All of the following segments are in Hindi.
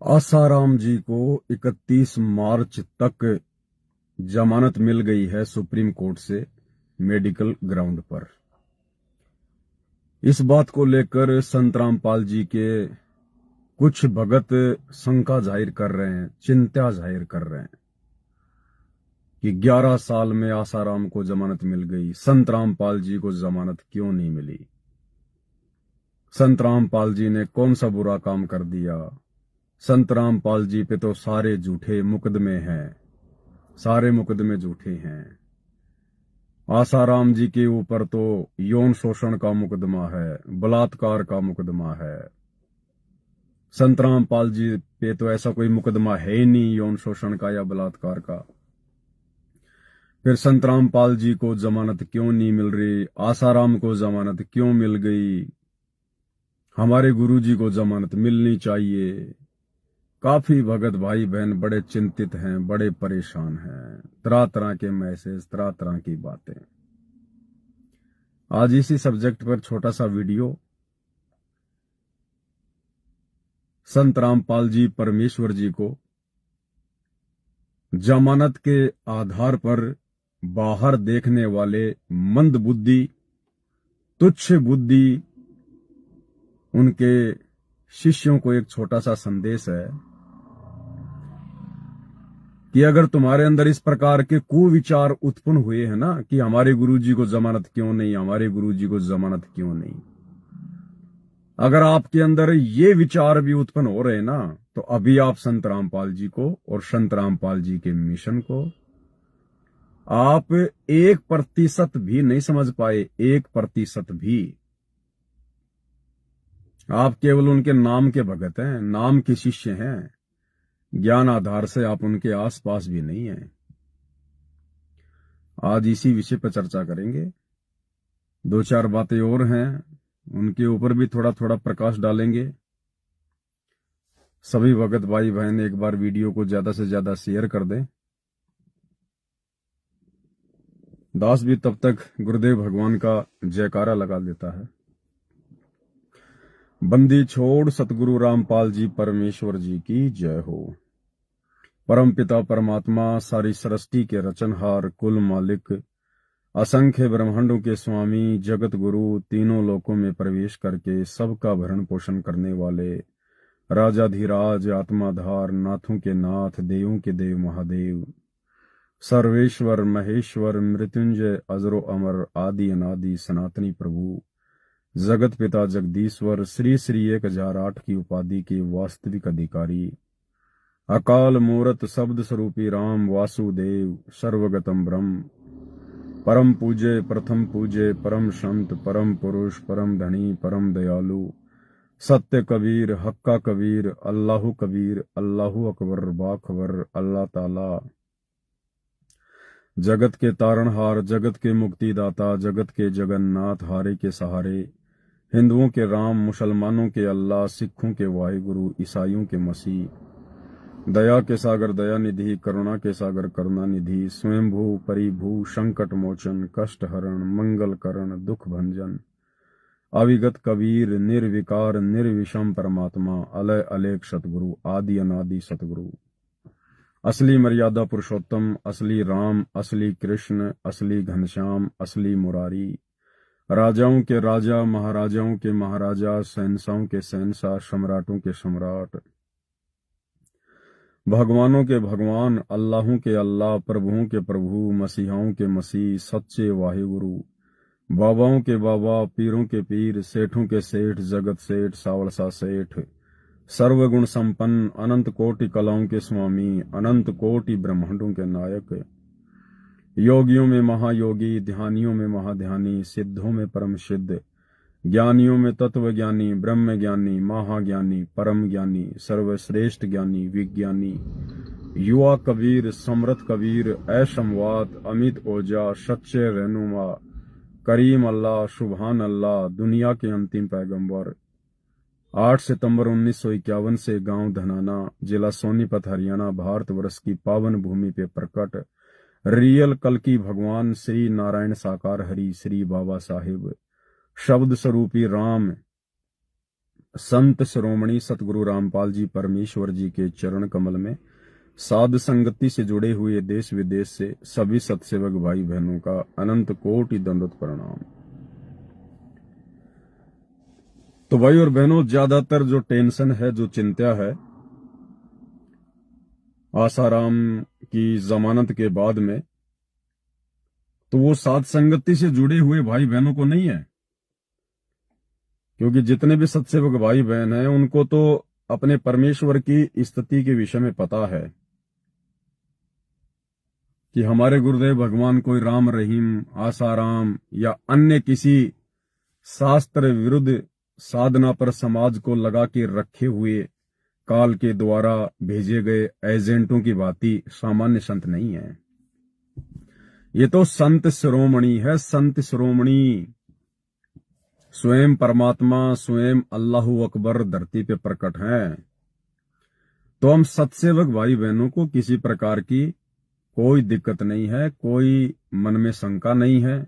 आसाराम जी को 31 मार्च तक जमानत मिल गई है सुप्रीम कोर्ट से मेडिकल ग्राउंड पर। इस बात को लेकर संत रामपाल जी के कुछ भगत शंका जाहिर कर रहे हैं, चिंता जाहिर कर रहे हैं कि 11 साल में आसाराम को जमानत मिल गई, संत रामपाल जी को जमानत क्यों नहीं मिली? संत रामपाल जी ने कौन सा बुरा काम कर दिया? संत रामपाल जी पे तो सारे झूठे मुकदमे हैं, सारे मुकदमे झूठे हैं। आसाराम जी के ऊपर तो यौन शोषण का मुकदमा है, बलात्कार का मुकदमा है। संत रामपाल जी पे तो ऐसा कोई मुकदमा है ही नहीं यौन शोषण का या बलात्कार का। फिर संत रामपाल जी को जमानत क्यों नहीं मिल रही? आसाराम को जमानत क्यों मिल गई? हमारे गुरुजी को जमानत मिलनी चाहिए। काफी भगत भाई बहन बड़े चिंतित हैं, बड़े परेशान हैं, तरह तरह के मैसेज, तरह तरह की बातें। आज इसी सब्जेक्ट पर छोटा सा वीडियो। संत रामपाल जी परमेश्वर जी को जमानत के आधार पर बाहर देखने वाले मंद बुद्धि, तुच्छ बुद्धि उनके शिष्यों को एक छोटा सा संदेश है कि अगर तुम्हारे अंदर इस प्रकार के कुविचार उत्पन्न हुए हैं ना कि हमारे गुरुजी को जमानत क्यों नहीं, हमारे गुरुजी को जमानत क्यों नहीं, अगर आपके अंदर ये विचार भी उत्पन्न हो रहे ना, तो अभी आप संत रामपाल जी को और संत रामपाल जी के मिशन को आप 1% भी नहीं समझ पाए। 1% भी। आप केवल उनके नाम के भगत हैं, नाम के शिष्य हैं, ज्ञान आधार से आप उनके आसपास भी नहीं हैं। आज इसी विषय पर चर्चा करेंगे। दो चार बातें और हैं, उनके ऊपर भी थोड़ा थोड़ा प्रकाश डालेंगे। सभी भगत भाई बहन एक बार वीडियो को ज्यादा से ज्यादा शेयर कर दें। दास भी तब तक गुरुदेव भगवान का जयकारा लगा देता है। बंदी छोड़ सतगुरु रामपाल जी परमेश्वर जी की जय हो। परम पिता परमात्मा, सारी सृष्टि के रचनहार, कुल मालिक, असंख्य ब्रह्मांडों के स्वामी, जगत गुरु, तीनों लोकों में प्रवेश करके सबका भरण पोषण करने वाले राजाधिराज, आत्माधार, नाथों के नाथ, देवों के देव महादेव, सर्वेश्वर महेश्वर, मृत्युंजय, अजरो अमर, आदि अनादि सनातनी प्रभु, जगत पिता जगदीश्वर, श्री श्री 1008 की उपाधि के वास्तविक अधिकारी, अकाल मूरत शब्द स्वरूपी राम वासुदेव, सर्वगतम ब्रह्म, परम पूज्य, प्रथम पूज्य, परम संत, परम पुरुष, परम धनी, परम दयालु, सत्य कबीर, हक्का कबीर, अल्लाहु कबीर, अल्लाहु अकबर, बाखबर, अल्लाह ताला, जगत के तारणहार, जगत के मुक्तिदाता, जगत के जगन्नाथ, हारे के सहारे, हिंदुओं के राम, मुसलमानों के अल्लाह, सिखों के वाहिगुरु, ईसाइयों के मसीह, दया के सागर दया निधि, करुणा के सागर करुणा निधि, स्वयंभू परिभू, संकट मोचन, कष्ट हरण, मंगल करण, दुख भंजन, अविगत कबीर, निर्विकार निर्विषम परमात्मा, अलय अलेख सतगुरु, आदि अनादि सतगुरु, असली मर्यादा पुरुषोत्तम, असली राम, असली कृष्ण, असली घनश्याम, असली मुरारी, राजाओं के राजा, महाराजाओं के महाराजा, शहंशाहों के शहंशाह, सम्राटों के सम्राट, भगवानों के भगवान, अल्लाहों के अल्लाह, प्रभुओं के प्रभु, मसीहाओं के मसीह, सच्चे वाहिगुरु, बाबाओं के बाबा, पीरों के पीर, सेठों के सेठ, जगत सेठ, सावलसा सेठ, सर्वगुण संपन्न, अनंत कोटि कलाओं के स्वामी, अनंत कोटि ब्रह्मांडों के नायक, योगियों में महायोगी, ध्यानियों में महाध्यानी, सिद्धों में परम सिद्ध, ज्ञानियों में तत्व ज्ञानी, ब्रह्म ज्ञानी, महाज्ञानी, परम ज्ञानी, सर्वश्रेष्ठ ज्ञानी, विज्ञानी, युवा कबीर, समृत कबीर, ऐशमवात, अमित ओजा, सच्चे रहनुमा, करीम अल्लाह, सुभान अल्लाह, दुनिया के अंतिम पैगंबर, 8 सितंबर 1951 से गांव धनाना, जिला सोनीपत, हरियाणा, भारतवर्ष की पावन भूमि पे प्रकट रियल कल्कि भगवान श्री नारायण साकार हरि, श्री बाबा साहिब, शब्द स्वरूपी राम, संत शिरोमणि सतगुरु रामपाल जी परमेश्वर जी के चरण कमल में साध संगति से जुड़े हुए देश विदेश से सभी सत्सेवक भाई बहनों का अनंत कोटि दंडवत प्रणाम। तो भाई और बहनों, ज्यादातर जो टेंशन है, जो चिंता है आसाराम की जमानत के बाद में, तो वो साध संगति से जुड़े हुए भाई बहनों को नहीं है। क्योंकि जितने भी सत्सेवक भाई बहन हैं उनको तो अपने परमेश्वर की स्थिति के विषय में पता है कि हमारे गुरुदेव भगवान कोई राम रहीम, आसाराम या अन्य किसी शास्त्र विरुद्ध साधना पर समाज को लगा के रखे हुए काल के द्वारा भेजे गए एजेंटों की भांति सामान्य संत नहीं है। ये तो संत शिरोमणि है, संत शिरोमणि। स्वयं परमात्मा, स्वयं अल्लाहु अकबर धरती पे प्रकट हैं। तो हम सत्सेवक भाई बहनों को किसी प्रकार की कोई दिक्कत नहीं है, कोई मन में शंका नहीं है।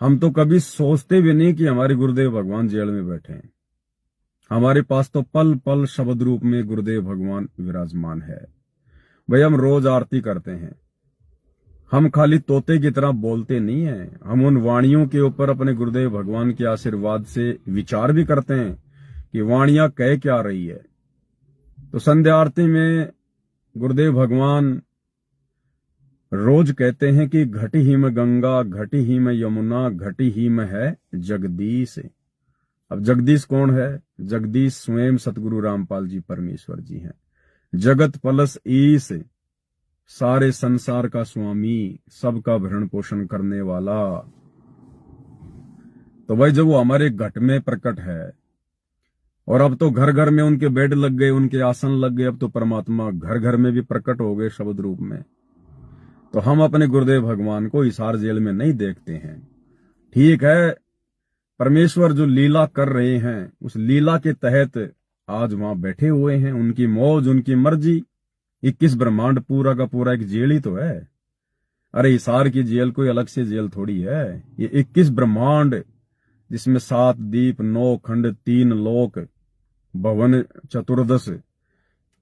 हम तो कभी सोचते भी नहीं कि हमारे गुरुदेव भगवान जेल में बैठे हैं। हमारे पास तो पल पल शब्द रूप में गुरुदेव भगवान विराजमान है। भाई हम रोज आरती करते हैं, हम खाली तोते की तरह बोलते नहीं हैं। हम उन वाणियों के ऊपर अपने गुरुदेव भगवान के आशीर्वाद से विचार भी करते हैं कि वाणियां कह क्या रही है। तो संध्या आरती में गुरुदेव भगवान रोज कहते हैं कि घटी ही में गंगा, घटी ही में यमुना, घटी ही में है जगदीश। अब जगदीश कौन है? जगदीश स्वयं सतगुरु रामपाल जी परमेश्वर जी हैं। जगत प्लस ईश, सारे संसार का स्वामी, सबका भरण पोषण करने वाला। तो भाई जब वो हमारे घट में प्रकट है, और अब तो घर घर में उनके बेड लग गए, उनके आसन लग गए, अब तो परमात्मा घर घर में भी प्रकट हो गए शब्द रूप में। तो हम अपने गुरुदेव भगवान को हिसार जेल में नहीं देखते हैं। ठीक है, परमेश्वर जो लीला कर रहे हैं उस लीला के तहत आज वहां बैठे हुए हैं। उनकी मौज, उनकी मर्जी। 21 ब्रह्मांड पूरा का पूरा एक जेल ही तो है। अरे हिसार की जेल कोई अलग से जेल थोड़ी है। ये 21 ब्रह्मांड, जिसमें 7 दीप, 9 खंड, 3 लोक, भवन चतुर्दश,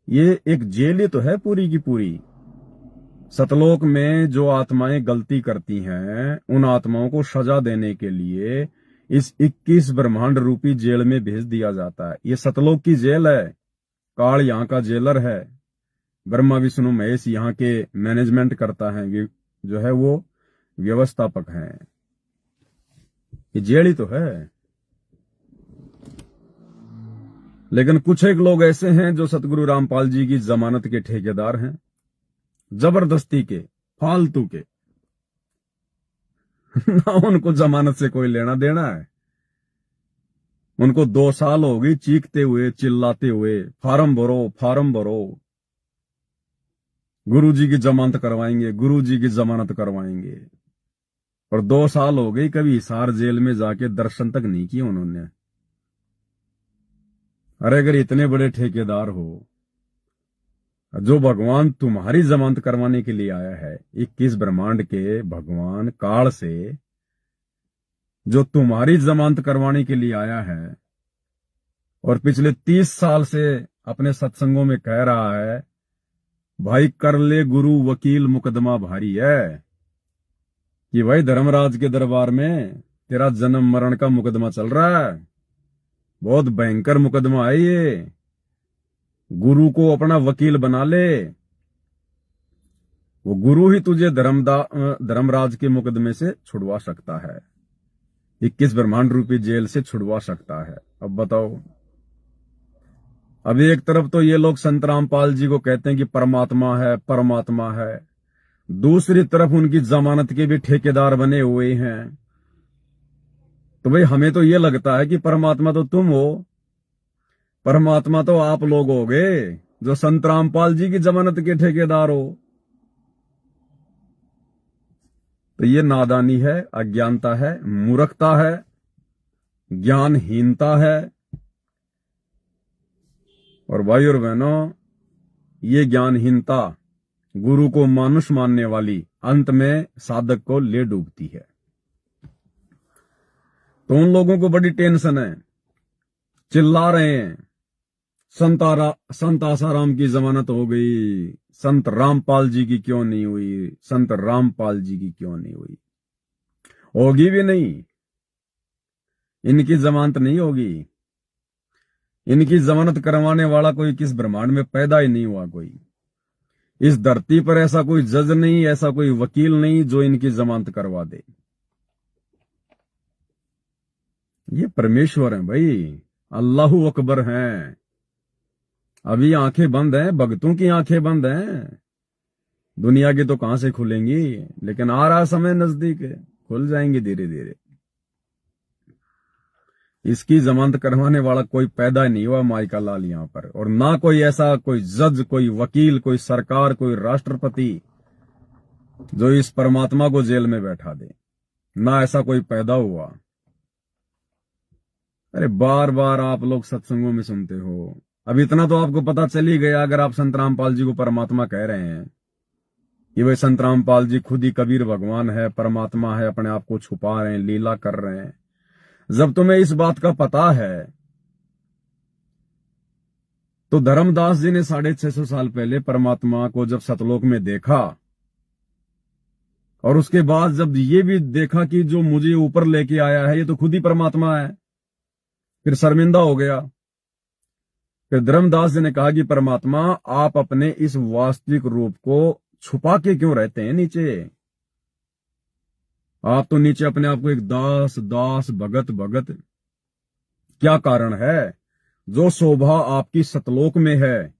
ये एक जेल ही तो है पूरी की पूरी। सतलोक में जो आत्माएं गलती करती हैं उन आत्माओं को सजा देने के लिए इस 21 ब्रह्मांड रूपी जेल में भेज दिया जाता है। ये सतलोक की जेल है। काल यहाँ का जेलर है। ब्रह्मा विष्णु महेश यहाँ के मैनेजमेंट करता है, जो है वो व्यवस्थापक हैं। ये जेल ही तो है। लेकिन कुछ एक लोग ऐसे हैं जो सतगुरु रामपाल जी की जमानत के ठेकेदार हैं, जबरदस्ती के, फालतू के। ना उनको जमानत से कोई लेना देना है। उनको 2 साल हो गई चीखते हुए, चिल्लाते हुए, फार्म भरो, फार्म भरो, गुरुजी की जमानत करवाएंगे, गुरुजी की जमानत करवाएंगे। और 2 साल हो गई, कभी हिसार जेल में जाके दर्शन तक नहीं किए उन्होंने। अरे अगर इतने बड़े ठेकेदार हो, जो भगवान तुम्हारी जमानत करवाने के लिए आया है, 21 ब्रह्मांड के भगवान काल से जो तुम्हारी जमानत करवाने के लिए आया है, और पिछले 30 साल से अपने सत्संगों में कह रहा है, भाई कर ले गुरु वकील मुकदमा भारी है, कि भाई धर्मराज के दरबार में तेरा जन्म मरण का मुकदमा चल रहा है। बहुत भयंकर मुकदमा है ये। गुरु को अपना वकील बना ले, वो गुरु ही तुझे धर्मराज के मुकदमे से छुड़वा सकता है, 21 ब्रह्मांड रूपी जेल से छुड़वा सकता है। अब बताओ, अभी एक तरफ तो ये लोग संत रामपाल जी को कहते हैं कि परमात्मा है, परमात्मा है, दूसरी तरफ उनकी जमानत के भी ठेकेदार बने हुए हैं। तो भाई हमें तो ये लगता है कि परमात्मा तो तुम हो, परमात्मा तो आप लोग होगे जो संत रामपाल जी की जमानत के ठेकेदार हो। तो ये नादानी है, अज्ञानता है, मूर्खता है, ज्ञानहीनता है। और भाई और बहनों, ये ज्ञानहीनता गुरु को मानुष मानने वाली अंत में साधक को ले डूबती है। तो उन लोगों को बड़ी टेंशन है चिल्ला रहे हैं, संत आसाराम की जमानत हो गई, संत रामपाल जी की क्यों नहीं हुई, संत रामपाल जी की क्यों नहीं हुई। होगी भी नहीं, इनकी जमानत नहीं होगी। इनकी जमानत करवाने वाला कोई किस ब्रह्मांड में पैदा ही नहीं हुआ। कोई इस धरती पर ऐसा कोई जज नहीं, ऐसा कोई वकील नहीं जो इनकी जमानत करवा दे। ये परमेश्वर हैं भाई, अल्लाहू अकबर हैं। अभी आंखें बंद हैं, भक्तों की आंखें बंद हैं, दुनिया की तो कहां से खुलेंगी। लेकिन आ रहा समय नजदीक है, खुल जाएंगी धीरे धीरे। इसकी जमानत करवाने वाला कोई पैदा नहीं हुआ माइका लाल यहां पर, और ना कोई ऐसा कोई जज, कोई वकील, कोई सरकार, कोई राष्ट्रपति जो इस परमात्मा को जेल में बैठा दे, ना ऐसा कोई पैदा हुआ। अरे बार बार आप लोग सत्संगों में सुनते हो, अब इतना तो आपको पता चल ही गया। अगर आप संत रामपाल जी को परमात्मा कह रहे हैं कि भाई संत रामपाल जी खुद ही कबीर भगवान है, परमात्मा है, अपने आप को छुपा रहे हैं, लीला कर रहे हैं, जब तुम्हें इस बात का पता है तो धर्मदास जी ने 650 साल पहले परमात्मा को जब सतलोक में देखा, और उसके बाद जब ये भी देखा कि जो मुझे ऊपर लेके आया है ये तो खुद ही परमात्मा है, फिर शर्मिंदा हो गया। फिर धर्मदास जी ने कहा कि परमात्मा आप अपने इस वास्तविक रूप को छुपा के क्यों रहते हैं नीचे। आप तो नीचे अपने आप को एक दास दास भगत भगत, क्या कारण है। जो शोभा आपकी सतलोक में है,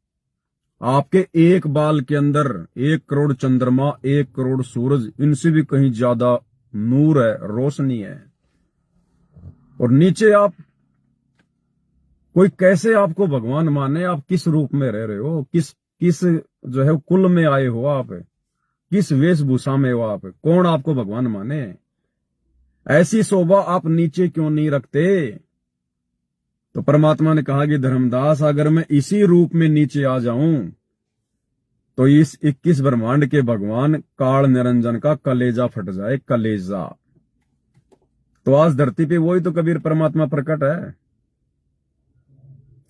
आपके एक बाल के अंदर 1 करोड़ चंद्रमा, 1 करोड़ सूरज, इनसे भी कहीं ज्यादा नूर है, रोशनी है, और नीचे आप कोई कैसे आपको भगवान माने। आप किस रूप में रह रहे हो, किस किस जो है कुल में आए हो आप, किस वेशभूषा में हो आप, कौन आपको भगवान माने। ऐसी शोभा आप नीचे क्यों नहीं रखते। तो परमात्मा ने कहा कि धर्मदास अगर मैं इसी रूप में नीचे आ जाऊं तो इस 21 ब्रह्मांड के भगवान काल निरंजन का कलेजा फट जाए, कलेजा। तो आज धरती पे वही तो कबीर परमात्मा प्रकट है,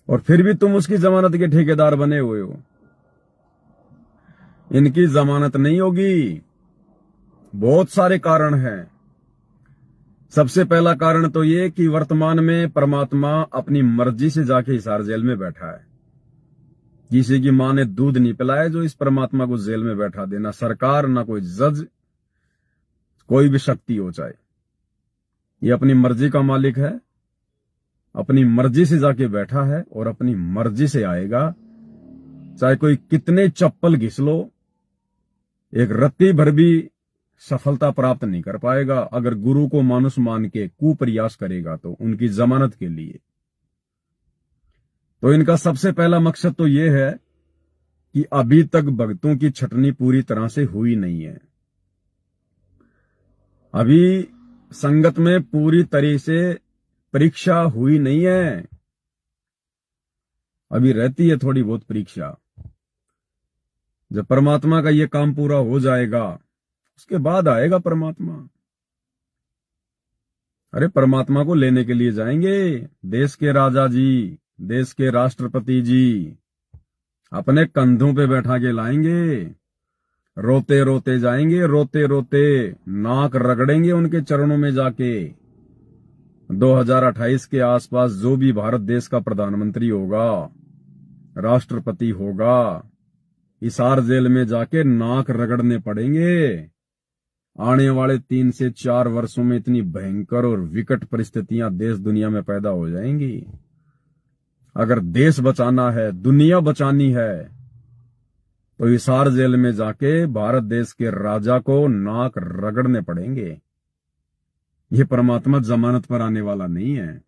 और फिर भी तुम उसकी जमानत के ठेकेदार बने हुए हो। इनकी जमानत नहीं होगी। बहुत सारे कारण हैं। सबसे पहला कारण तो ये कि वर्तमान में परमात्मा अपनी मर्जी से जाके हिसार जेल में बैठा है। किसी की मां ने दूध नहीं पिलाया जो इस परमात्मा को जेल में बैठा दे, ना सरकार, ना कोई जज, कोई भी शक्ति हो चाहे। ये अपनी मर्जी का मालिक है, अपनी मर्जी से जाके बैठा है और अपनी मर्जी से आएगा। चाहे कोई कितने चप्पल घिस लो, एक रत्ती भर भी सफलता प्राप्त नहीं कर पाएगा अगर गुरु को मानुष मान के कुप्रयास करेगा तो उनकी जमानत के लिए। तो इनका सबसे पहला मकसद तो यह है कि अभी तक भक्तों की छटनी पूरी तरह से हुई नहीं है। अभी संगत में पूरी तरह से परीक्षा हुई नहीं है, अभी रहती है थोड़ी बहुत परीक्षा। जब परमात्मा का यह काम पूरा हो जाएगा उसके बाद आएगा परमात्मा। अरे परमात्मा को लेने के लिए जाएंगे देश के राजा जी, देश के राष्ट्रपति जी, अपने कंधों पे बैठा के लाएंगे। रोते रोते जाएंगे, रोते रोते नाक रगड़ेंगे उनके चरणों में जाके। 2028 के आसपास जो भी भारत देश का प्रधानमंत्री होगा, राष्ट्रपति होगा, हिसार जेल में जाके नाक रगड़ने पड़ेंगे। आने वाले 3 से 4 वर्षों में इतनी भयंकर और विकट परिस्थितियां देश दुनिया में पैदा हो जाएंगी। अगर देश बचाना है, दुनिया बचानी है, तो हिसार जेल में जाके भारत देश के राजा को नाक रगड़ने पड़ेंगे। ये परमात्मा जमानत पर आने वाला नहीं है।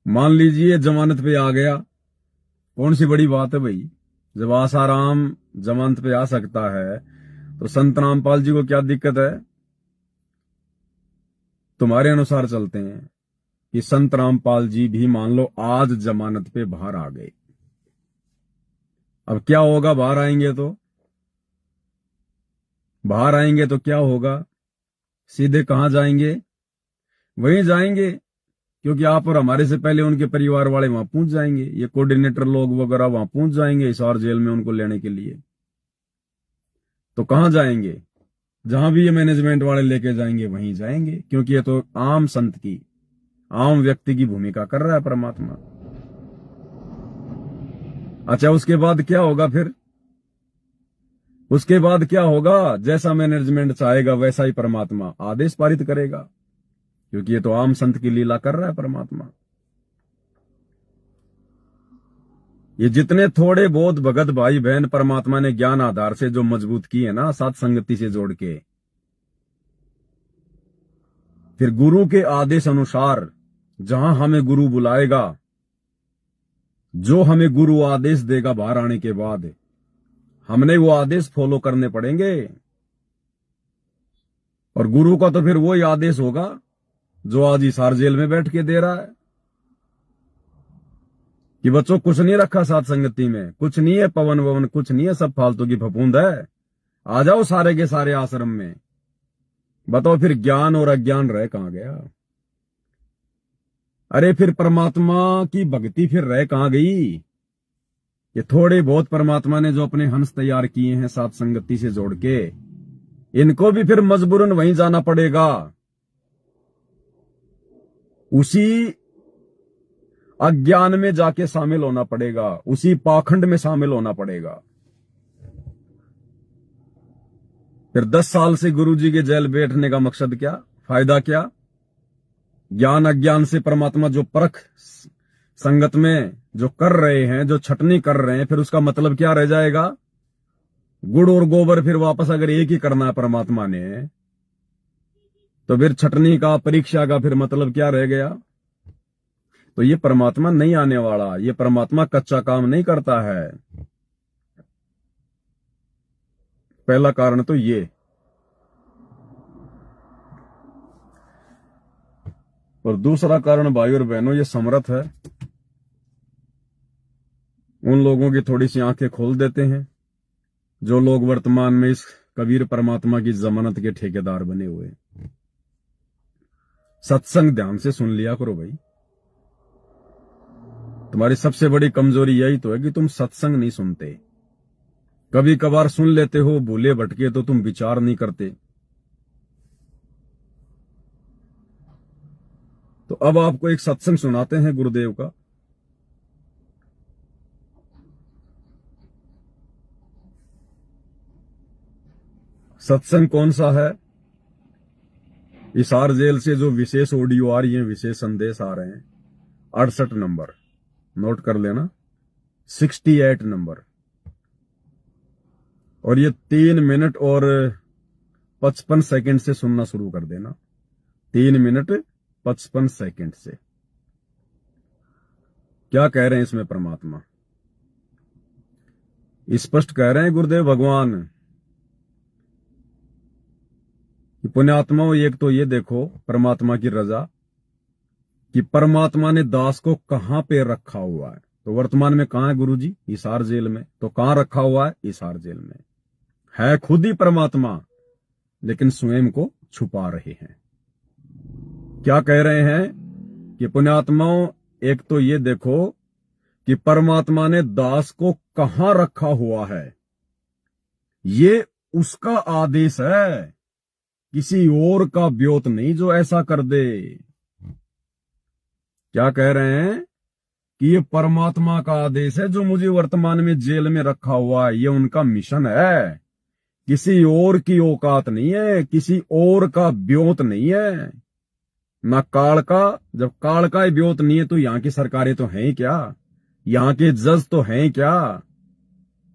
मान लीजिए जमानत पे आ गया, कौन सी बड़ी बात है भाई। जब आसाराम जमानत पे आ सकता है तो संत रामपाल जी को क्या दिक्कत है। तुम्हारे अनुसार चलते हैं कि संत रामपाल जी भी मान लो आज जमानत पे बाहर आ गए। अब क्या होगा, बाहर आएंगे तो क्या होगा, सीधे कहां जाएंगे, वहीं जाएंगे क्योंकि आप और हमारे से पहले उनके परिवार वाले वहां पहुंच जाएंगे, ये कोऑर्डिनेटर लोग वगैरह वहां पहुंच जाएंगे हिसार जेल में उनको लेने के लिए। तो कहां जाएंगे? जहां भी ये मैनेजमेंट वाले लेके जाएंगे वहीं जाएंगे, क्योंकि ये तो आम संत की, आम व्यक्ति की भूमिका कर रहा है परमात्मा। अच्छा, उसके बाद क्या होगा फिर? उसके बाद क्या होगा? जैसा मैनेजमेंट चाहेगा वैसा ही परमात्मा आदेश पारित करेगा, क्योंकि ये तो आम संत की लीला कर रहा है परमात्मा। ये जितने थोड़े बहुत भगत भाई बहन परमात्मा ने ज्ञान आधार से जो मजबूत किए है ना, साथ संगति से जोड़ के, फिर गुरु के आदेश अनुसार जहां हमें गुरु बुलाएगा, जो हमें गुरु आदेश देगा बाहर आने के बाद, हमने वो आदेश फॉलो करने पड़ेंगे। और गुरु का तो फिर वही आदेश होगा जो आज हिसार जेल में बैठ के दे रहा है कि बच्चों कुछ नहीं रखा साथ संगति में, कुछ नहीं है पवन ववन, कुछ नहीं है, सब फालतू की फफूंद है, आ जाओ सारे के सारे आश्रम में। बताओ फिर ज्ञान और अज्ञान रह कहां गया? अरे फिर परमात्मा की भक्ति फिर रह कहां गई? ये थोड़े बहुत परमात्मा ने जो अपने हंस तैयार किए हैं साथ संगति से जोड़ के, इनको भी फिर मजबूरन वहीं जाना पड़ेगा, उसी अज्ञान में जाके शामिल होना पड़ेगा, उसी पाखंड में शामिल होना पड़ेगा। फिर 10 साल से गुरुजी के जेल बैठने का मकसद क्या, फायदा क्या? ज्ञान अज्ञान से परमात्मा जो परख संगत में जो कर रहे हैं, जो छटनी कर रहे हैं, फिर उसका मतलब क्या रह जाएगा? गुड़ और गोबर फिर वापस अगर एक ही करना है परमात्मा ने, तो फिर छटनी का, परीक्षा का फिर मतलब क्या रह गया? तो ये परमात्मा नहीं आने वाला, ये परमात्मा कच्चा काम नहीं करता है। पहला कारण तो ये। और दूसरा कारण भाई और बहनों, ये समर्थ है, उन लोगों की थोड़ी सी आंखें खोल देते हैं जो लोग वर्तमान में इस कबीर परमात्मा की जमानत के ठेकेदार बने हुए। सत्संग ध्यान से सुन लिया करो भाई, तुम्हारी सबसे बड़ी कमजोरी यही तो है कि तुम सत्संग नहीं सुनते। कभी कभार सुन लेते हो, भूले भटके तो तुम विचार नहीं करते। तो अब आपको एक सत्संग सुनाते हैं गुरुदेव का। सत्संग कौन सा है? हिसार जेल से जो विशेष ऑडियो आ रही है, विशेष संदेश आ रहे हैं, 68 नंबर नोट कर लेना, 68 नंबर। और ये 3 मिनट और 55 सेकंड से सुनना शुरू कर देना, 3 मिनट 55 सेकंड से। क्या कह रहे हैं इसमें परमात्मा? स्पष्ट कह रहे हैं गुरुदेव भगवान कि पुण्यात्माओं, एक तो ये देखो परमात्मा की रजा कि परमात्मा ने दास को कहां पे रखा हुआ है। तो वर्तमान में कहां है गुरुजी? हिसार जेल में। तो कहां रखा हुआ है? हिसार जेल में है खुद ही परमात्मा, लेकिन स्वयं को छुपा रहे हैं। क्या कह रहे हैं कि पुण्यात्माओं, एक तो ये देखो कि परमात्मा ने दास को कहां रखा हुआ है, ये उसका आदेश है, किसी और का ब्योत नहीं जो ऐसा कर दे। क्या कह रहे हैं कि ये परमात्मा का आदेश है जो मुझे वर्तमान में जेल में रखा हुआ है, ये उनका मिशन है, किसी और की औकात नहीं है, किसी और का ब्योत नहीं है, ना काल का। जब काल का ही ब्योत नहीं है तो यहां की सरकारें तो हैं क्या, यहां के जज तो हैं क्या,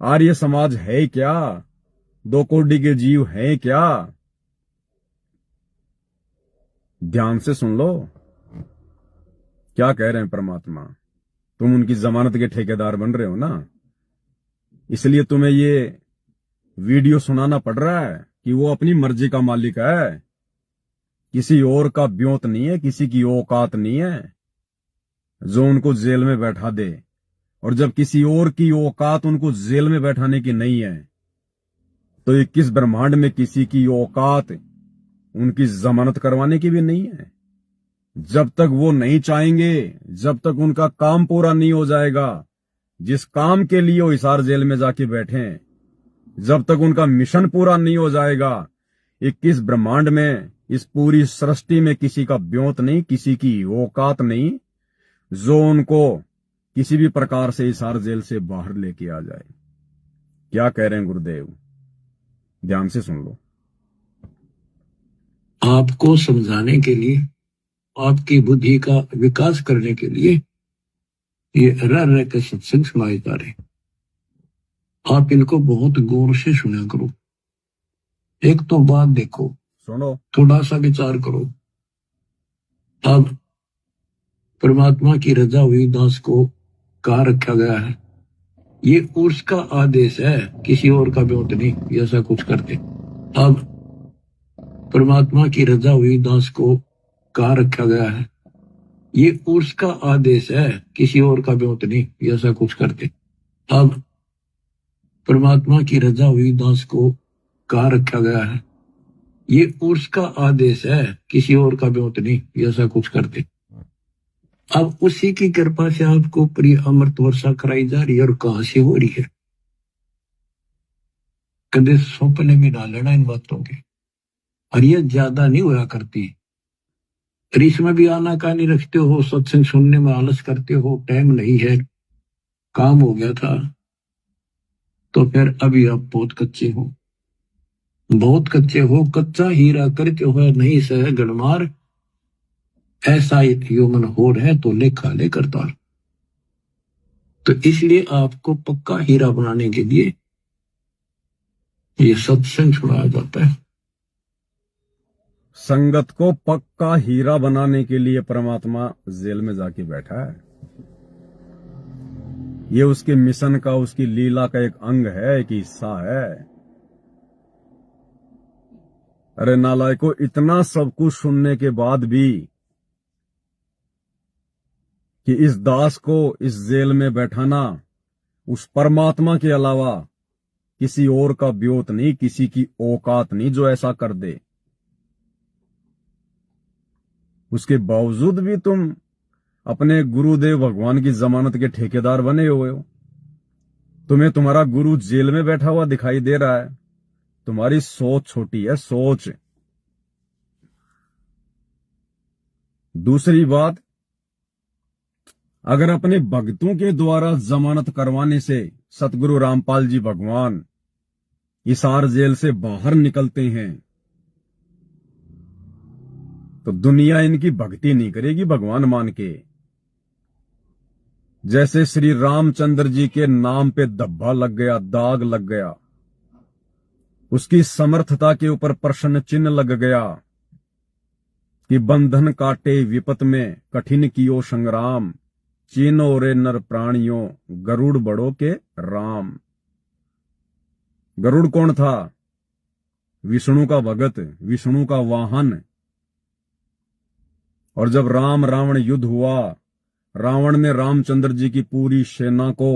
आर्य समाज है क्या, 2 कोटि के जीव हैं क्या? ध्यान से सुन लो क्या कह रहे हैं परमात्मा। तुम उनकी जमानत के ठेकेदार बन रहे हो ना, इसलिए तुम्हें ये वीडियो सुनाना पड़ रहा है कि वो अपनी मर्जी का मालिक है, किसी और का ब्योत नहीं है, किसी की औकात नहीं है जो उनको जेल में बैठा दे। और जब किसी और की औकात उनको जेल में बैठाने की नहीं है, तो ये किस ब्रह्मांड में किसी की औकात उनकी जमानत करवाने की भी नहीं है। जब तक वो नहीं चाहेंगे, जब तक उनका काम पूरा नहीं हो जाएगा, जिस काम के लिए वो हिसार जेल में जाके बैठे हैं, जब तक उनका मिशन पूरा नहीं हो जाएगा, 21 ब्रह्मांड में, इस पूरी सृष्टि में किसी का ब्योत नहीं, किसी की औकात नहीं जो उनको किसी भी प्रकार से हिसार जेल से बाहर लेके आ जाए। क्या कह रहे हैं गुरुदेव, ध्यान से सुन लो। आपको समझाने के लिए, आपकी बुद्धि का विकास करने के लिए ये रह रह के सत्संग सुनाए जा रहे। आप इनको बहुत गौर से सुना करो। एक तो बात देखो, सुनो, थोड़ा सा विचार करो। अब परमात्मा की रजा हुई दास को कहा रखा गया है, ये उसका आदेश है, किसी और का ब्योत नहीं ऐसा कुछ करते। अब परमात्मा की रजा हुई दास को कहा रखा गया है, ये उसका आदेश है, किसी और का ब्योत नहीं ऐसा कुछ करते। अब परमात्मा की रजा हुई दास को कहा रखा गया है, ये उसका आदेश है, किसी और का ब्योत नहीं ऐसा कुछ करते। अब उसी की कृपा से आपको प्रिय अमृत वर्षा कराई जा रही है। और कहां से हो रही है? कदे सपने में डालना इन बातों के। और ये ज्यादा नहीं हुआ करती। इसमें भी आना का नहीं रखते हो, सत्संग सुनने में आलस करते हो, टाइम नहीं है, काम हो गया था, तो फिर अभी आप बहुत कच्चे हो, बहुत कच्चे हो। कच्चा हीरा करके हो नहीं सह गणमार, ऐसा ह्यूमन होर है तो लेखा ले करतार। तो इसलिए आपको पक्का हीरा बनाने के लिए ये सत्संग छुड़ाया जाता है। संगत को पक्का हीरा बनाने के लिए परमात्मा जेल में जाके बैठा है। ये उसके मिशन का, उसकी लीला का एक अंग है, एक हिस्सा है। अरे नालायको, इतना सब कुछ सुनने के बाद भी कि इस दास को इस जेल में बैठाना उस परमात्मा के अलावा किसी और का ब्योत नहीं, किसी की औकात नहीं जो ऐसा कर दे। उसके बावजूद भी तुम अपने गुरुदेव भगवान की जमानत के ठेकेदार बने हुए हो। तुम्हें तुम्हारा गुरु जेल में बैठा हुआ दिखाई दे रहा है। तुम्हारी सोच छोटी है, सोच। दूसरी बात, अगर अपने भक्तों के द्वारा जमानत करवाने से सतगुरु रामपाल जी भगवान हिसार जेल से बाहर निकलते हैं तो दुनिया इनकी भक्ति नहीं करेगी भगवान मान के। जैसे श्री रामचंद्र जी के नाम पे धब्बा लग गया, दाग लग गया, उसकी समर्थता के ऊपर प्रश्न चिन्ह लग गया कि बंधन काटे विपत में कठिन कियो संग्राम, चीनो रे नर प्राणियों गरुड़ बड़ो के राम। गरुड़ कौन था? विष्णु का भगत, विष्णु का वाहन। और जब राम रावण युद्ध हुआ, रावण ने रामचंद्र जी की पूरी सेना को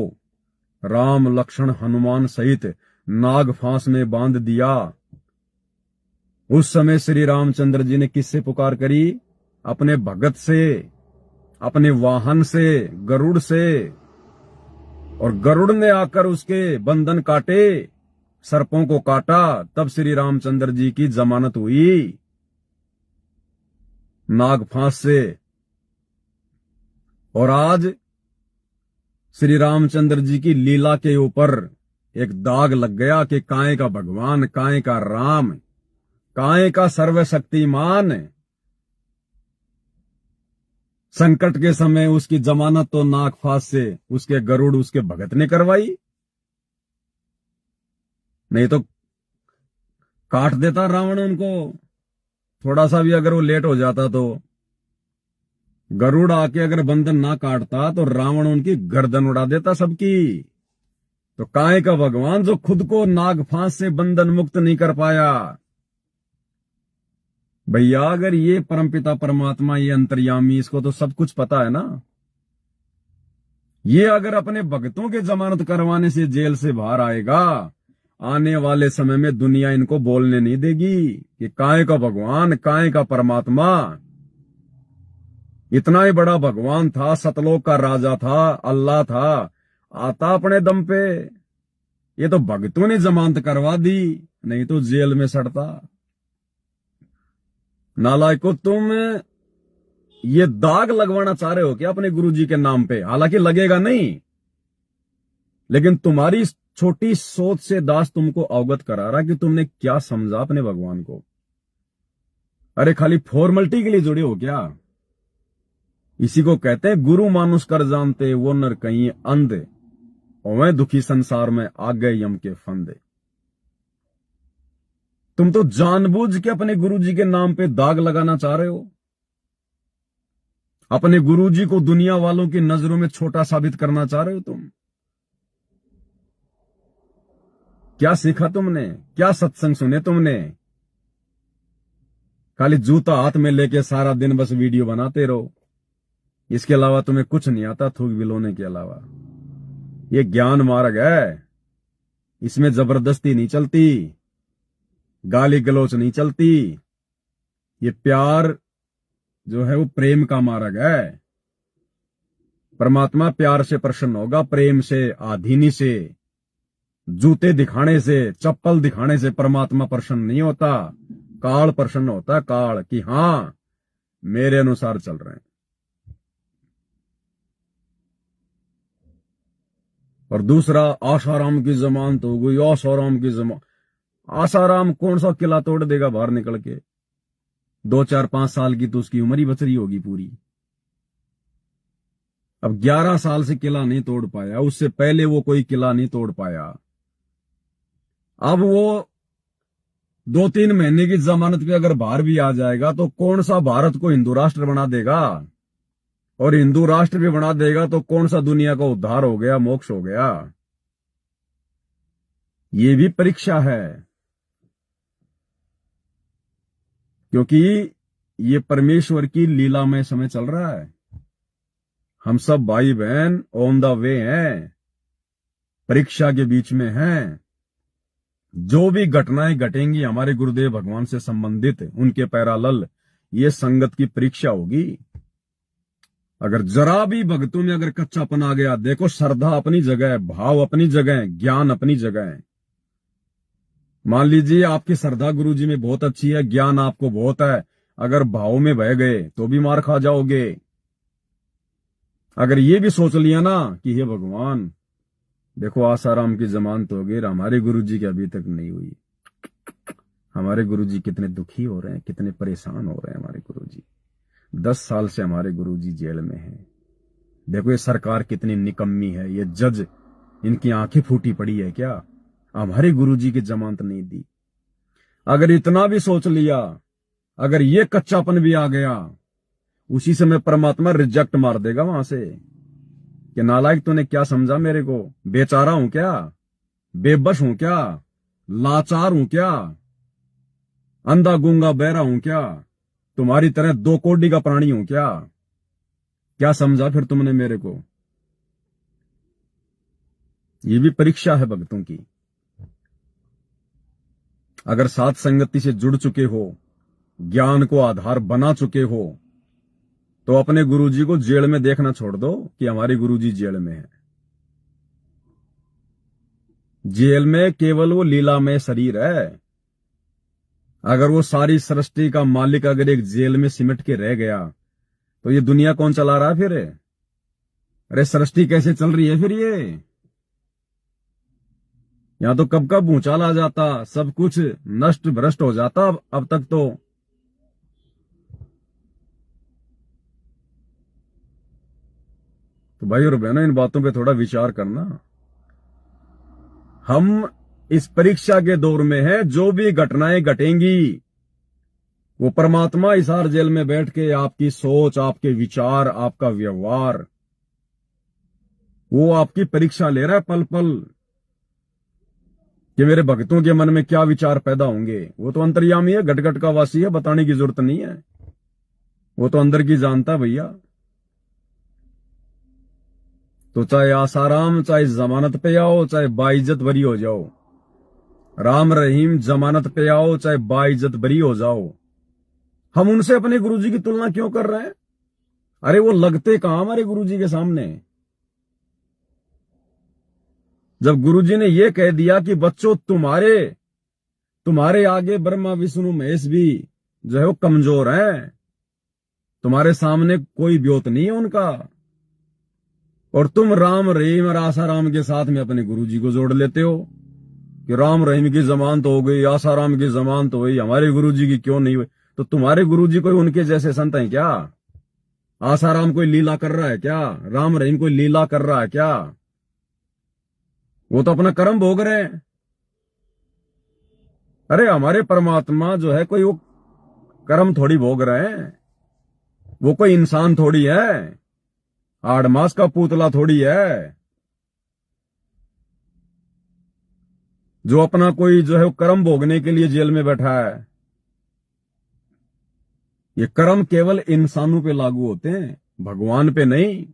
राम लक्ष्मण हनुमान सहित नाग फांस में बांध दिया। उस समय श्री रामचंद्र जी ने किससे पुकार करी? अपने भगत से, अपने वाहन से, गरुड़ से। और गरुड़ ने आकर उसके बंधन काटे, सर्पों को काटा, तब श्री रामचंद्र जी की जमानत हुई नाग फांस से। और आज श्री रामचंद्र जी की लीला के ऊपर एक दाग लग गया कि काहे का भगवान, काहे का राम, काहे का सर्वशक्तिमान। संकट के समय उसकी जमानत तो नाग फांस से उसके गरुड़, उसके भगत ने करवाई, नहीं तो काट देता रावण उनको। थोड़ा सा भी अगर वो लेट हो जाता तो गरुड़ आके अगर बंधन ना काटता तो रावण उनकी गर्दन उड़ा देता सबकी। तो काहे का भगवान जो खुद को नाग फांस से बंधन मुक्त नहीं कर पाया। भैया अगर ये परमपिता परमात्मा, ये अंतर्यामी, इसको तो सब कुछ पता है ना। ये अगर अपने भक्तों के जमानत करवाने से जेल से बाहर आएगा, आने वाले समय में दुनिया इनको बोलने नहीं देगी कि काहे का भगवान, काहे का परमात्मा। इतना ही बड़ा भगवान था, सतलोक का राजा था, अल्लाह था, आता अपने दम पे। ये तो भगतों ने जमानत करवा दी, नहीं तो जेल में सड़ता। नालायको, तुम ये दाग लगवाना चाह रहे हो क्या अपने गुरुजी के नाम पे? हालांकि लगेगा नहीं, लेकिन तुम्हारी छोटी सोच से दास तुमको अवगत करा रहा कि तुमने क्या समझा अपने भगवान को। अरे खाली फॉर्मेलिटी के लिए जुड़े हो क्या? इसी को कहते हैं गुरु मानुष कर जानते वो नर कहीं अंधे, और दुखी संसार में आ गए यम के फंदे। तुम तो जानबूझ के अपने गुरुजी के नाम पे दाग लगाना चाह रहे हो। अपने गुरुजी को दुनिया वालों की नजरों में छोटा साबित करना चाह रहे हो तुम। क्या सीखा तुमने? क्या सत्संग सुने तुमने? खाली जूता हाथ में लेके सारा दिन बस वीडियो बनाते रहो, इसके अलावा तुम्हें कुछ नहीं आता थूक बिलोने के अलावा। ये ज्ञान मार्ग है, इसमें जबरदस्ती नहीं चलती, गाली गलौच नहीं चलती। ये प्यार जो है वो प्रेम का मार्ग है। परमात्मा प्यार से प्रसन्न होगा, प्रेम से, आधीनी से। जूते दिखाने से, चप्पल दिखाने से परमात्मा प्रसन्न नहीं होता। काल प्रसन्न होता है, काल, कि हां मेरे अनुसार चल रहे हैं। और दूसरा, आसाराम की जमानत हो गई, आसाराम की जमानत। आसाराम कौन सा किला तोड़ देगा बाहर निकल के? 2, 4, 5 साल की तो उसकी उम्र ही बच रही होगी पूरी। अब 11 साल से किला नहीं तोड़ पाया, उससे पहले वो कोई किला नहीं तोड़ पाया। अब वो 2-3 महीने की जमानत पे अगर बाहर भी आ जाएगा तो कौन सा भारत को हिंदू राष्ट्र बना देगा? और हिंदू राष्ट्र भी बना देगा तो कौन सा दुनिया का उद्धार हो गया, मोक्ष हो गया? ये भी परीक्षा है, क्योंकि ये परमेश्वर की लीला में समय चल रहा है। हम सब भाई बहन ऑन द वे हैं, परीक्षा के बीच में हैं। जो भी घटनाएं घटेंगी हमारे गुरुदेव भगवान से संबंधित, उनके पैरालल ये संगत की परीक्षा होगी। अगर जरा भी भक्तों में अगर कच्चापन आ गया, देखो श्रद्धा अपनी जगह है, भाव अपनी जगह है, ज्ञान अपनी जगह है। मान लीजिए आपकी श्रद्धा गुरुजी में बहुत अच्छी है, ज्ञान आपको बहुत है, अगर भाव में बह गए तो भी मार खा जाओगे। अगर ये भी सोच लिया ना कि हे भगवान देखो आसाराम की जमानत हो गई, हमारे गुरुजी की अभी तक नहीं हुई, हमारे गुरुजी कितने दुखी हो रहे हैं, कितने परेशान हो रहे हैं हमारे गुरुजी। 10 साल से हमारे गुरुजी जेल में हैं। देखो ये सरकार कितनी निकम्मी है, ये जज इनकी आंखें फूटी पड़ी है क्या? हमारे गुरुजी की जमानत नहीं दी। अगर इतना भी सोच लिया, अगर ये कच्चापन भी आ गया, उसी समय परमात्मा रिजेक्ट मार देगा वहां से कि नालायक तूने क्या समझा मेरे को? बेचारा हूं क्या? बेबस हूं क्या? लाचार हूं क्या? अंधा गूंगा बहरा हूं क्या? तुम्हारी तरह 2 कोड़ी का प्राणी हूं क्या? क्या समझा फिर तुमने मेरे को? ये भी परीक्षा है भक्तों की। अगर साथ संगति से जुड़ चुके हो, ज्ञान को आधार बना चुके हो, तो अपने गुरुजी को जेल में देखना छोड़ दो कि हमारे गुरुजी जेल में है। जेल में केवल वो लीलामय शरीर है। अगर वो सारी सृष्टि का मालिक अगर एक जेल में सिमट के रह गया तो ये दुनिया कौन चला रहा है फिर? अरे सृष्टि कैसे चल रही है फिर? ये यहां तो कब कब भूचाल आ जाता, सब कुछ नष्ट भ्रष्ट हो जाता। अब तक तो भाई और बहनों इन बातों पे थोड़ा विचार करना। हम इस परीक्षा के दौर में हैं, जो भी घटनाएं घटेंगी वो परमात्मा हिसार जेल में बैठ के आपकी सोच, आपके विचार, आपका व्यवहार, वो आपकी परीक्षा ले रहा है पल पल कि मेरे भक्तों के मन में क्या विचार पैदा होंगे। वो तो अंतर्यामी है, घट घट का वासी है, बताने की जरूरत नहीं है, वो तो अंदर की जानता है भैया। तो चाहे आसाराम, चाहे जमानत पे आओ, चाहे बाइज्जत बरी हो जाओ, राम रहीम जमानत पे आओ, चाहे बाइज्जत बरी हो जाओ, हम उनसे अपने गुरुजी की तुलना क्यों कर रहे हैं? अरे वो लगते कहां हमारे गुरुजी के सामने। जब गुरुजी ने ये कह दिया कि बच्चों तुम्हारे तुम्हारे आगे ब्रह्मा विष्णु महेश भी जो है वो कमजोर हैं, तुम्हारे सामने कोई ब्योत नहीं है उनका, और तुम राम रहीम और आसाराम के साथ में अपने गुरुजी को जोड़ लेते हो कि राम रहीम की जमानत हो गई, आसाराम की जमानत हो गई, हमारे गुरुजी की क्यों नहीं हुई। तो तुम्हारे गुरुजी कोई उनके जैसे संत हैं क्या? आसाराम कोई लीला कर रहा है क्या? राम रहीम कोई लीला कर रहा है क्या? वो तो अपना कर्म भोग रहे हैं। अरे हमारे परमात्मा जो है कोई वो कर्म थोड़ी भोग रहे हैं, वो कोई इंसान थोड़ी है, आड़मास का पुतला थोड़ी है जो अपना कोई जो है वो कर्म भोगने के लिए जेल में बैठा है। ये कर्म केवल इंसानों पे लागू होते हैं, भगवान पे नहीं।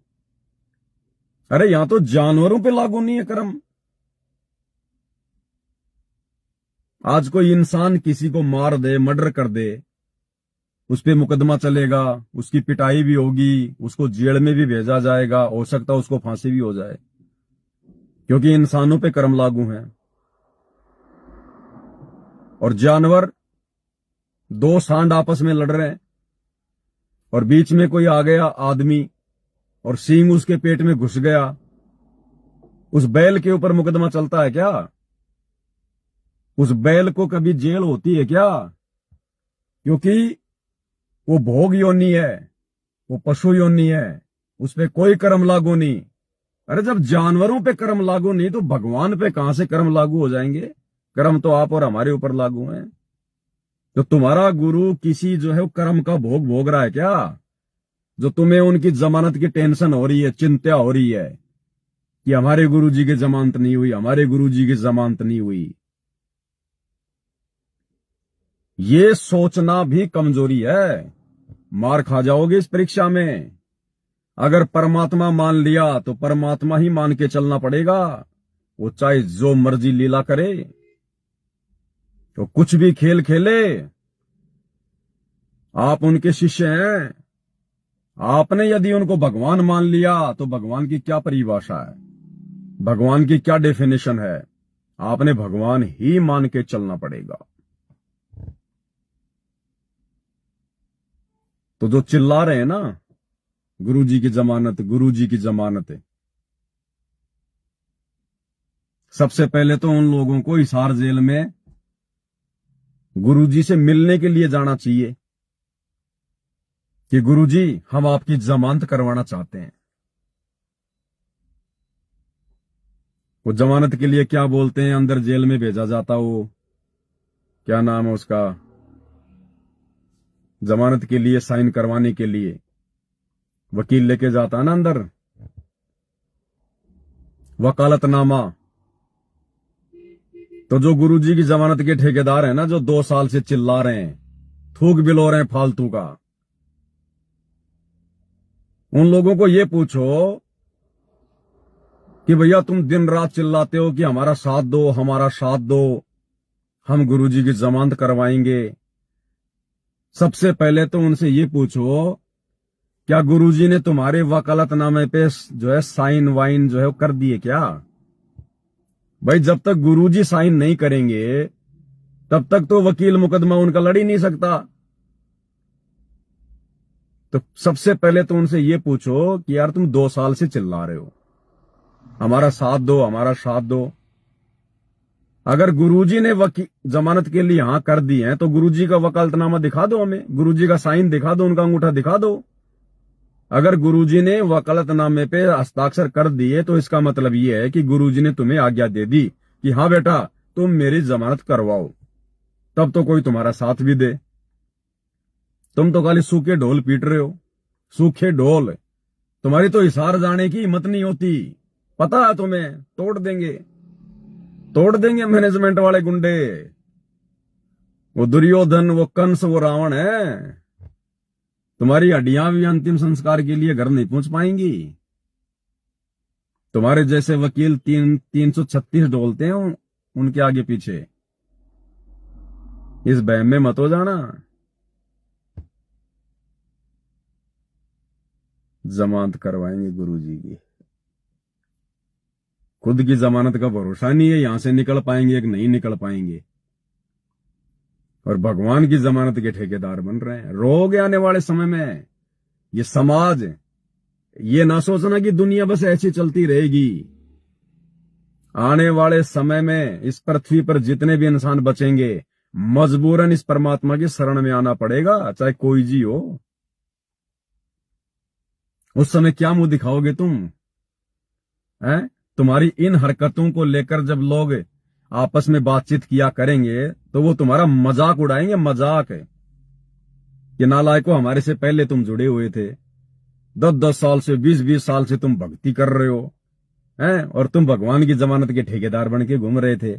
अरे यहां तो जानवरों पे लागू नहीं है कर्म। आज कोई इंसान किसी को मार दे, मर्डर कर दे, उस पे मुकदमा चलेगा, उसकी पिटाई भी होगी, उसको जेल में भी भेजा जाएगा, हो सकता है उसको फांसी भी हो जाए, क्योंकि इंसानों पे कर्म लागू हैं। और जानवर, दो सांड आपस में लड़ रहे हैं और बीच में कोई आ गया आदमी और सींग उसके पेट में घुस गया, उस बैल के ऊपर मुकदमा चलता है क्या? उस बैल को कभी जेल होती है क्या? क्योंकि वो भोग योनि है, वो पशु योनि है, उस पे कोई कर्म लागू नहीं। अरे जब जानवरों पे कर्म लागू नहीं तो भगवान पे कहां से कर्म लागू हो जाएंगे? कर्म तो आप और हमारे ऊपर लागू हैं। तो तुम्हारा गुरु किसी जो है वो कर्म का भोग भोग रहा है क्या? जो तुम्हें उनकी जमानत की टेंशन हो रही है, चिंता हो रही है कि हमारे गुरुजी की जमानत नहीं हुई, हमारे गुरुजी की जमानत नहीं हुई। ये सोचना भी कमजोरी है, मार खा जाओगे इस परीक्षा में। अगर परमात्मा मान लिया तो परमात्मा ही मान के चलना पड़ेगा, वो चाहे जो मर्जी लीला करे, तो कुछ भी खेल खेले, आप उनके शिष्य हैं। आपने यदि उनको भगवान मान लिया तो भगवान की क्या परिभाषा है, भगवान की क्या डेफिनेशन है? आपने भगवान ही मान के चलना पड़ेगा। तो जो चिल्ला रहे हैं ना गुरुजी की जमानत, गुरुजी की जमानत है, सबसे पहले तो उन लोगों को हिसार जेल में गुरुजी से मिलने के लिए जाना चाहिए कि गुरुजी हम आपकी जमानत करवाना चाहते हैं। वो जमानत के लिए क्या बोलते हैं, अंदर जेल में भेजा जाता, वो क्या नाम है उसका, जमानत के लिए साइन करवाने के लिए वकील लेके जाता है ना अंदर, वकालतनामा। तो जो गुरुजी की जमानत के ठेकेदार हैं ना, जो 2 साल से चिल्ला रहे हैं, थूक बिलो रहे हैं फालतू का, उन लोगों को ये पूछो कि भैया तुम दिन रात चिल्लाते हो कि हमारा साथ दो, हमारा साथ दो, हम गुरुजी की जमानत करवाएंगे। सबसे पहले तो उनसे ये पूछो क्या गुरुजी ने तुम्हारे वकालतनामे पे जो है साइन वाइन जो है वो कर दिए क्या? भाई जब तक गुरुजी साइन नहीं करेंगे तब तक तो वकील मुकदमा उनका लड़ ही नहीं सकता। तो सबसे पहले तो उनसे ये पूछो कि यार तुम 2 साल से चिल्ला रहे हो, हमारा साथ दो, हमारा साथ दो। अगर गुरुजी ने जमानत के लिए हाँ कर दी है तो गुरुजी का वकालतनामा दिखा दो, हमें गुरुजी का साइन दिखा दो, उनका अंगूठा दिखा दो। अगर गुरुजी ने वकालतनामे पे हस्ताक्षर कर दिए तो इसका मतलब यह है कि गुरुजी ने तुम्हें आज्ञा दे दी कि हाँ बेटा तुम मेरी जमानत करवाओ, तब तो कोई तुम्हारा साथ भी दे। तुम तो खाली सूखे ढोल पीट रहे हो, सूखे ढोल। तुम्हारी तो हिसार जाने की हिम्मत नहीं होती, पता है तुम्हें, तोड़ देंगे, तोड़ देंगे मैनेजमेंट वाले गुंडे। वो दुर्योधन, वो कंस, वो रावण है। तुम्हारी हड्डियां भी अंतिम संस्कार के लिए घर नहीं पहुंच पाएंगी। तुम्हारे जैसे वकील 336 डोलते हैं उनके आगे पीछे। इस बहम में मत हो जाना। जमानत करवाएंगे गुरुजी की। खुद की जमानत का भरोसा नहीं है, यहां से निकल पाएंगे कि नहीं निकल पाएंगे, और भगवान की जमानत के ठेकेदार बन रहे हैं। रोगे आने वाले समय में ये समाज, ये ना सोचना कि दुनिया बस ऐसी चलती रहेगी। आने वाले समय में इस पृथ्वी पर जितने भी इंसान बचेंगे, मजबूरन इस परमात्मा की शरण में आना पड़ेगा, चाहे कोई जी हो। उस समय क्या मुंह दिखाओगे तुम? हैं? तुम्हारी इन हरकतों को लेकर जब लोग आपस में बातचीत किया करेंगे तो वो तुम्हारा मजाक उड़ाएंगे, मजाक है कि नालायको, हमारे से पहले तुम जुड़े हुए थे, 10-10 साल से 20-20 साल से तुम भक्ति कर रहे हो, हैं, और तुम भगवान की जमानत के ठेकेदार बन के घूम रहे थे।